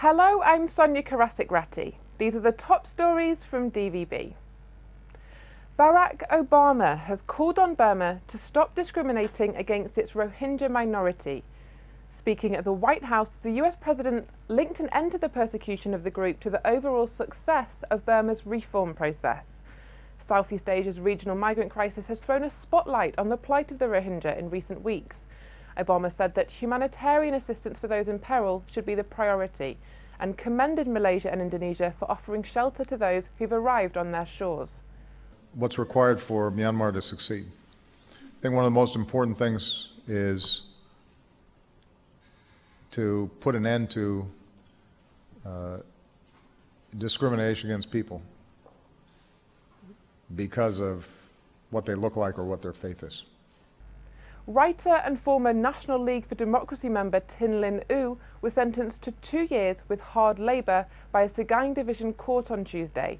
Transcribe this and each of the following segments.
Hello, I'm Sonia Karasik-Ratti. These are the top stories from DVB. Barack Obama has called on Burma to stop discriminating against its Rohingya minority. Speaking at the White House, the US President linked an end to the persecution of the group to the overall success of Burma's reform process. Southeast Asia's regional migrant crisis has thrown a spotlight on the plight of the Rohingya in recent weeks. Obama said that humanitarian assistance for those in peril should be the priority and commended Malaysia and Indonesia for offering shelter to those who've arrived on their shores. What's required for Myanmar to succeed? I think one of the most important things is to put an end to discrimination against people because of what they look like or what their faith is. Writer and former National League for Democracy member Htin Linn Oo was sentenced to 2 years with hard labour by a Sagaing Division court on Tuesday.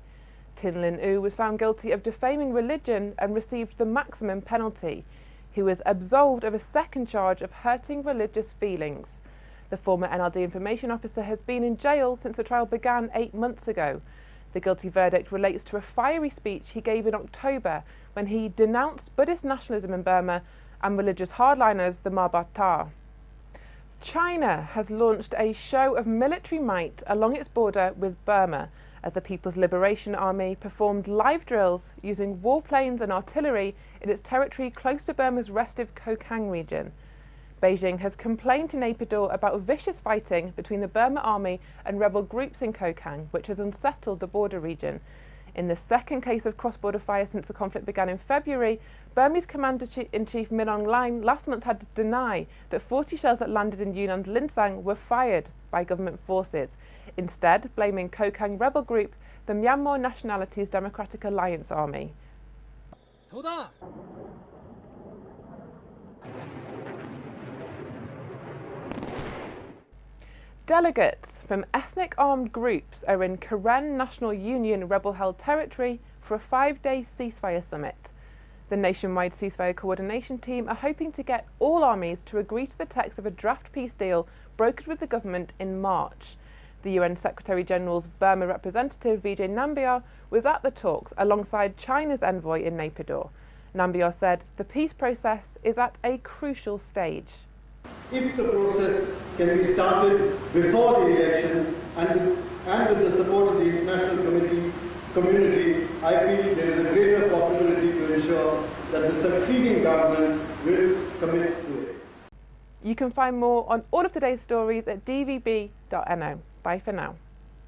Htin Linn Oo was found guilty of defaming religion and received the maximum penalty. He was absolved of a second charge of hurting religious feelings. The former NLD information officer has been in jail since the trial began 8 months ago. The guilty verdict relates to a fiery speech he gave in October when he denounced Buddhist nationalism in Burma and religious hardliners, the Mabata. China has launched a show of military might along its border with Burma as the People's Liberation Army performed live drills using warplanes and artillery in its territory close to Burma's restive Kokang region. Beijing has complained to Naypyidaw about vicious fighting between the Burma army and rebel groups in Kokang, which has unsettled the border region. In the second case of cross-border fire since the conflict began in February, Burmese Commander-in-Chief Min Aung Hlaing last month had to deny that 40 shells that landed in Yunnan's Linsang were fired by government forces, instead blaming Kokang rebel group the Myanmar Nationalities Democratic Alliance Army. Delegates from ethnic armed groups are in Karen National Union rebel-held territory for a 5-day ceasefire summit. The nationwide ceasefire coordination team are hoping to get all armies to agree to the text of a draft peace deal brokered with the government in March. The UN Secretary-General's Burma representative Vijay Nambiar was at the talks alongside China's envoy in Naypyidaw. Nambiar said the peace process is at a crucial stage. If the process can be started before the elections and with the support of the international community, I feel there is a greater possibility to ensure that the succeeding government will commit to it. You can find more on all of today's stories at dvb.no. Bye for now.